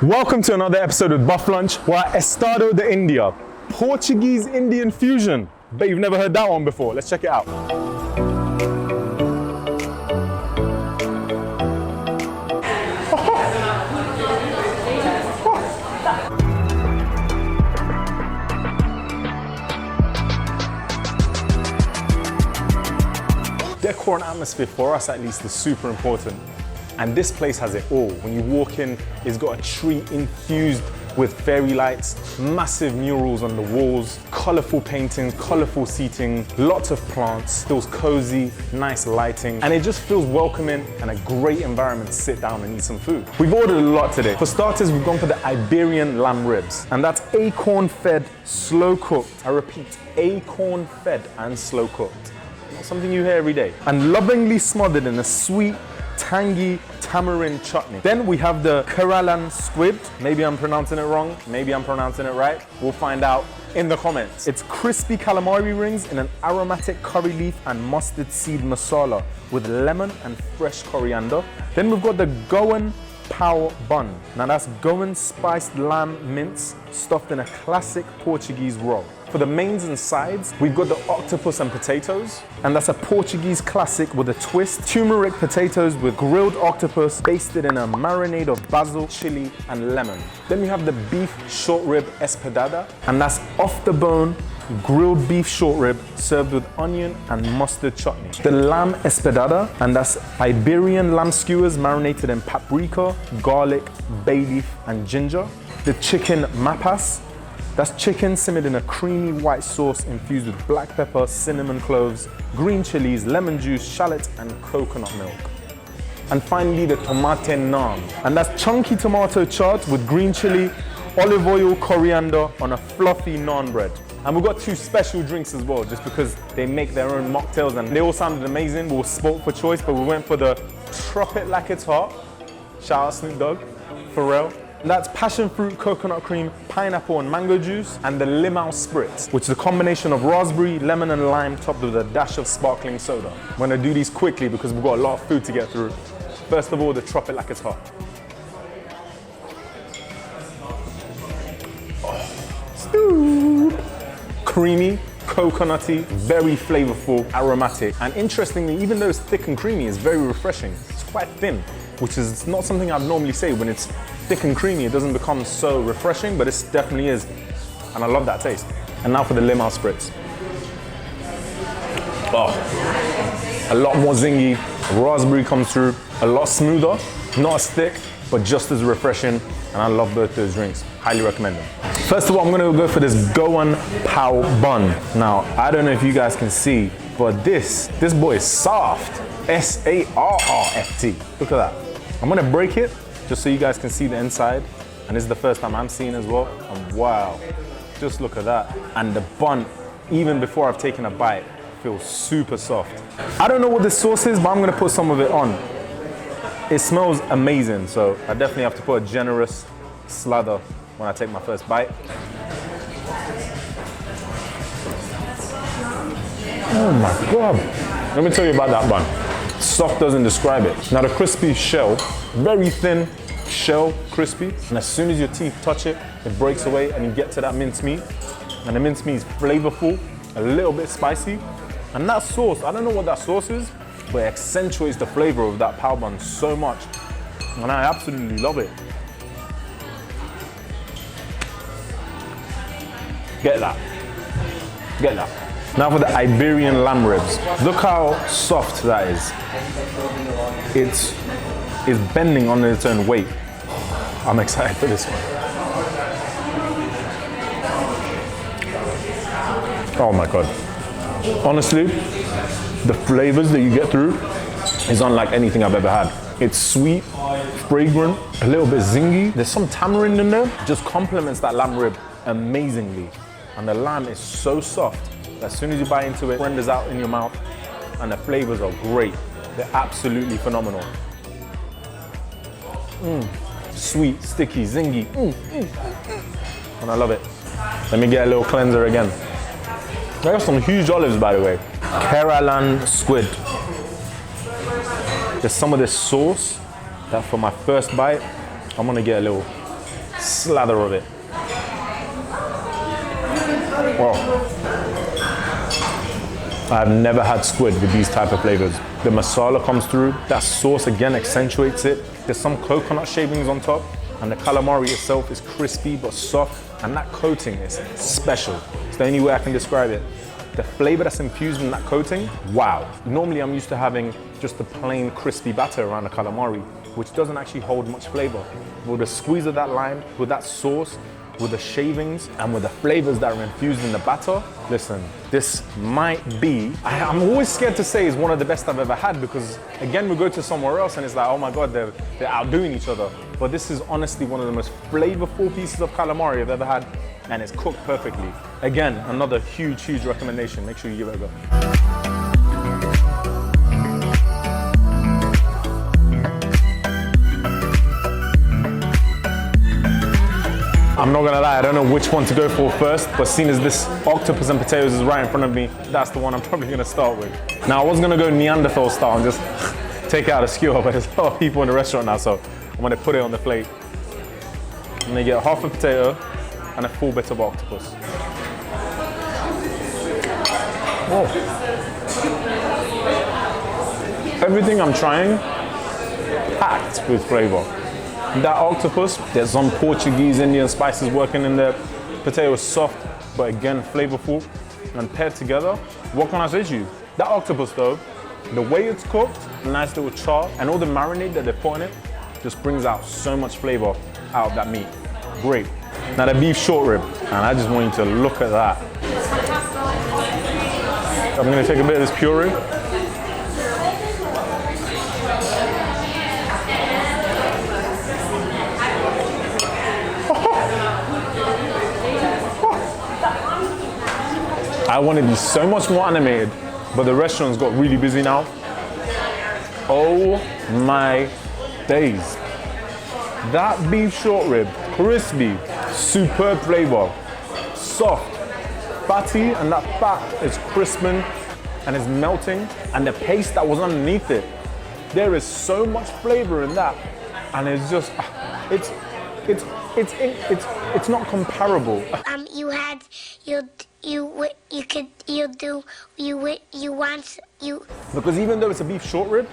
Welcome to another episode of Bufflunch. We're at Estado Da India, Portuguese Indian fusion. Bet you've never heard that one before. Let's check it out. Decor and atmosphere, for us at least, is super important. And this place has it all. When you walk in, it's got a tree infused with fairy lights, massive murals on the walls, colorful paintings, colorful seating, lots of plants, feels cozy, nice lighting, and it just feels welcoming and a great environment to sit down and eat some food. We've ordered a lot today. For starters, we've gone for the Iberian lamb ribs, and that's acorn-fed, slow-cooked. I repeat, acorn-fed and slow-cooked. Not something you hear every day. And lovingly smothered in a sweet, tangy tamarind chutney. Then we have the KERALAN squid. Maybe I'm pronouncing it wrong, maybe I'm pronouncing it right. We'll find out in the comments. It's crispy calamari rings in an aromatic curry leaf and mustard seed masala with lemon and fresh coriander. Then we've got the GOAN pow bun. Now that's GOAN spiced lamb mince stuffed in a classic Portuguese roll. For the mains and sides, we've got the octopus and potatoes, and that's a Portuguese classic with a twist. Turmeric potatoes with grilled octopus basted in a marinade of basil, chili, and lemon. Then we have the beef short rib ESPETADA, and that's off the bone, grilled beef short rib served with onion and mustard chutney. The lamb ESPETADA, and that's Iberian lamb skewers marinated in paprika, garlic, bay leaf, and ginger. The chicken MAPPAS, that's chicken simmered in a creamy white sauce infused with black pepper, cinnamon cloves, green chilies, lemon juice, shallot, and coconut milk. And finally, the TOMATE NAAN, and that's chunky tomato chaat with green chili, olive oil, coriander on a fluffy naan bread. And we've got two special drinks as well, just because they make their own mocktails and they all sounded amazing. We were spoilt for choice, but we went for the Trop like it's hot. Shout out Snoop Dogg, Pharrell. That's passion fruit, coconut cream, pineapple and mango juice, and the LIMÃO SPRITZ, which is a combination of raspberry, lemon and lime topped with a dash of sparkling soda. I'm gonna do these quickly because we've got a lot of food to get through. First of all, the Trop like it's hot. Oh. Creamy, coconutty, very flavorful, aromatic, and interestingly, even though it's thick and creamy, it's very refreshing. It's quite thin, which is not something I'd normally say. When it's thick and creamy, it doesn't become so refreshing, but it definitely is, and I love that taste. And now for the LIMÃO SPRITZ. Oh, a lot more zingy, raspberry comes through, a lot smoother, not as thick, but just as refreshing, and I love both those drinks. Highly recommend them. First of all, I'm gonna go for this GOAN pow bun. Now, I don't know if you guys can see, but this boy is soft. S-A-R-R-F-T. Look at that. I'm gonna break it just so you guys can see the inside. And this is the first time I'm seeing it as well. And wow, just look at that. And the bun, even before I've taken a bite, feels super soft. I don't know what this sauce is, but I'm gonna put some of it on. It smells amazing, so I definitely have to put a generous slather when I take my first bite. Oh my God. Let me tell you about that bun. Soft doesn't describe it. Now the crispy shell, very thin shell, crispy. And as soon as your teeth touch it, it breaks away and you get to that mincemeat. And the mincemeat is flavorful, a little bit spicy. And that sauce, I don't know what that sauce is, but it accentuates the flavor of that pow bun so much. And I absolutely love it. Get that, get that. Now for the Iberian lamb ribs. Look how soft that is. It's bending under its own weight. I'm excited for this one. Oh my God. Honestly, the flavors that you get through is unlike anything I've ever had. It's sweet, fragrant, a little bit zingy. There's some tamarind in there. Just complements that lamb rib amazingly. And the lamb is so soft. As soon as you bite into it, it renders out in your mouth, and the flavors are great. They're absolutely phenomenal. Sweet, sticky, zingy. And I love it. Let me get a little cleanser again. I got some huge olives, by the way. KERALAN squid. There's some of this sauce that for my first bite, I'm gonna get a little slather of it. Wow. I've never had squid with these type of flavors. The masala comes through, that sauce again accentuates it. There's some coconut shavings on top, and the calamari itself is crispy but soft, and that coating is special. It's the only way I can describe it. The flavor that's infused in that coating, wow. Normally I'm used to having just the plain crispy batter around the calamari, which doesn't actually hold much flavor. With the squeeze of that lime, with that sauce, with the shavings, and with the flavors that are infused in the batter, listen, this might be, I'm always scared to say it's one of the best I've ever had, because again, we go to somewhere else and it's like, oh my God, they're outdoing each other. But this is honestly one of the most flavorful pieces of calamari I've ever had, and it's cooked perfectly. Again, another huge, huge recommendation. Make sure you give it a go. I'm not gonna lie, I don't know which one to go for first, but seeing as this octopus and potatoes is right in front of me, that's the one I'm probably gonna start with. Now, I was gonna go Neanderthal style and just take it out a skewer, but there's a lot of people in the restaurant now, so I'm gonna put it on the plate. I'm gonna get half a potato and a full bit of octopus. Oh. Everything I'm trying, packed with flavor. That octopus, there's some Portuguese, Indian spices working in there. Potato is soft, but again, flavorful and paired together. What can I say to you? That octopus though, the way it's cooked, nice little char, and all the marinade that they put in it, just brings out so much flavor out of that meat. Great. Now the beef short rib, and I just want you to look at that. I'm gonna take a bit of this puree. I want to be so much more animated, but the restaurant's got really busy now. Oh my days. That beef short rib, crispy, superb flavor, soft, fatty, and that fat is crisping and is melting, and the paste that was underneath it. There is so much flavor in that, and it's just, it's not comparable. Because even though it's a beef short rib,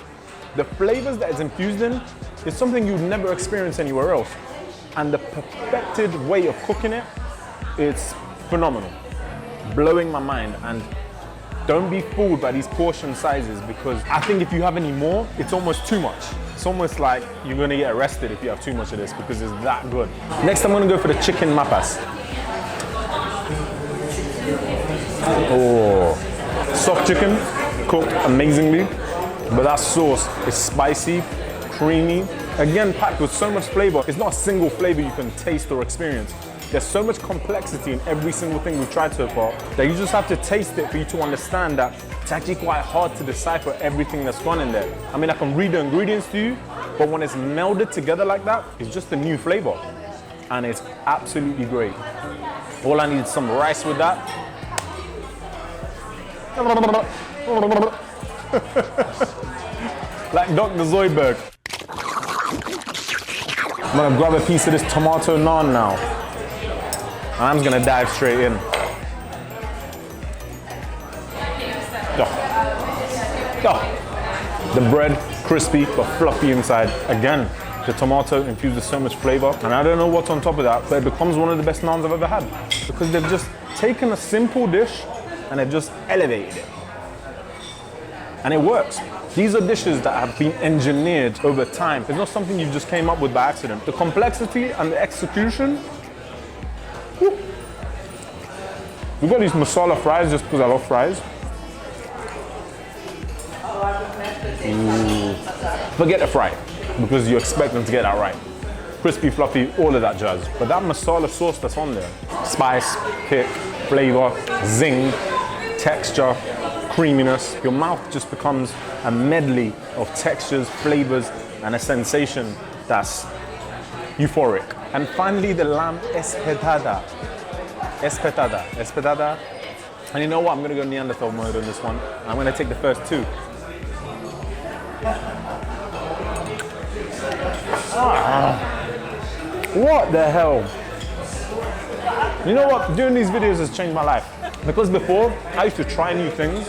the flavors that it's infused in is something you'd never experience anywhere else. And the perfected way of cooking it, it's phenomenal. Blowing my mind. And don't be fooled by these portion sizes, because I think if you have any more, it's almost too much. It's almost like you're gonna get arrested if you have too much of this, because it's that good. Next, I'm gonna go for the chicken MAPPAS. Oh, soft chicken, cooked amazingly, but that sauce is spicy, creamy, again packed with so much flavor. It's not a single flavor you can taste or experience. There's so much complexity in every single thing we've tried so far that you just have to taste it for you to understand that it's actually quite hard to decipher everything that's gone in there. I mean, I can read the ingredients to you, but when it's melded together like that, it's just a new flavor, and it's absolutely great. All I need is some rice with that. Like Dr. Zoidberg. I'm gonna grab a piece of this tomato naan now. And I'm just gonna dive straight in. The bread, crispy but fluffy inside. Again, the tomato infused with so much flavor. And I don't know what's on top of that, but it becomes one of the best naans I've ever had. Because they've just taken a simple dish and they've just elevated it. And it works. These are dishes that have been engineered over time. It's not something you just came up with by accident. The complexity and the execution. Whew. We've got these masala fries just because I love fries. Ooh. Forget the fry, because you expect them to get that right. Crispy, fluffy, all of that jazz. But that masala sauce that's on there, spice, kick, flavor, zing, texture, creaminess. Your mouth just becomes a medley of textures, flavors, and a sensation that's euphoric. And finally, the lamb espetada. Espetada. And you know what? I'm gonna go Neanderthal mode on this one. I'm gonna take the first two. What the hell? You know what? Doing these videos has changed my life. Because before, I used to try new things,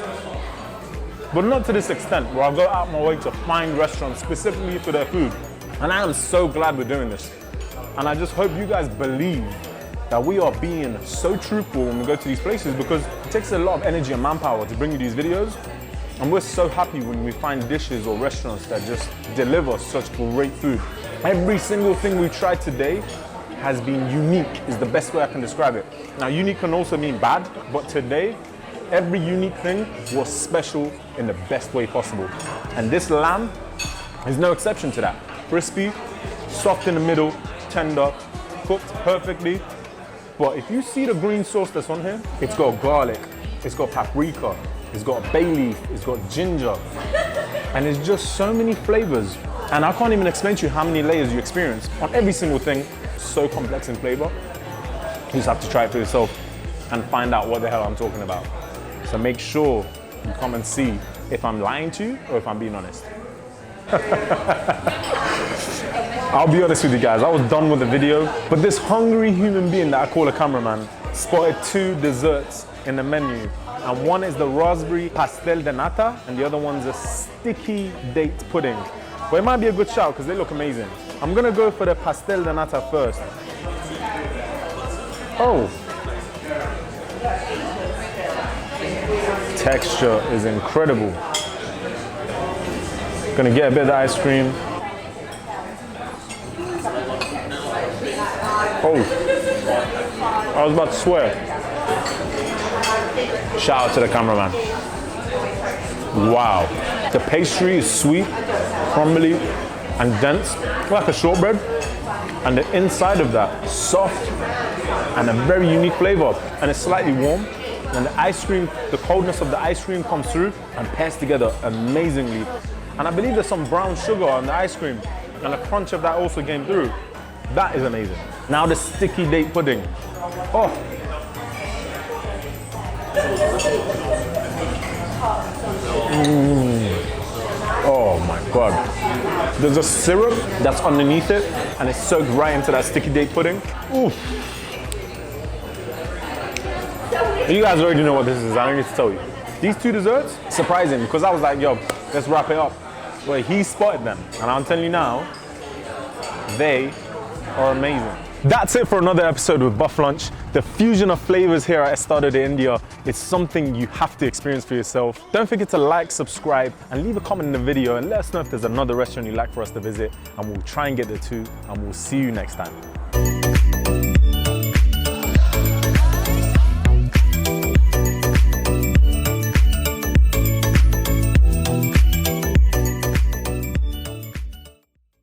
but not to this extent, where I go out my way to find restaurants specifically for their food. And I am so glad we're doing this. And I just hope you guys believe that we are being so truthful when we go to these places, because it takes a lot of energy and manpower to bring you these videos. And we're so happy when we find dishes or restaurants that just deliver such great food. Every single thing we tried today has been unique, is the best way I can describe it. Now, unique can also mean bad, but today, every unique thing was special in the best way possible. And this lamb is no exception to that. Crispy, soft in the middle, tender, cooked perfectly. But if you see the green sauce that's on here, it's got garlic, it's got paprika, it's got bay leaf, it's got ginger, and it's just so many flavors. And I can't even explain to you how many layers you experience on every single thing. So complex in flavor. You just have to try it for yourself and find out what the hell I'm talking about. So make sure you come and see if I'm lying to you or if I'm being honest. I'll be honest with you guys, I was done with the video, but this hungry human being that I call a cameraman spotted 2 desserts in the menu. And one is the raspberry pastel de nata, and the other one's a sticky date pudding. But it might be a good shout because they look amazing. I'm gonna go for the pastel de nata first. Oh. Texture is incredible. Gonna get a bit of the ice cream. Oh, I was about to swear. Shout out to the cameraman. Wow. The pastry is sweet, crumbly, and dense, like a shortbread. And the inside of that, soft, and a very unique flavor. And it's slightly warm. And the ice cream, the coldness of the ice cream comes through and pairs together amazingly. And I believe there's some brown sugar on the ice cream, and the crunch of that also came through. That is amazing. Now the sticky date pudding. Oh. Oh my God. There's a syrup that's underneath it, and it's soaked right into that sticky date pudding. Oof. You guys already know what this is, I don't need to tell you. These 2 desserts, surprising, because I was like, yo, let's wrap it up. But he spotted them, and I'm telling you now, they are amazing. That's it for another episode with Bufflunch. The fusion of flavors here at Estado Da India is something you have to experience for yourself. Don't forget to like, subscribe, and leave a comment in the video and let us know if there's another restaurant you'd like for us to visit, and we'll try and get there too, and we'll see you next time.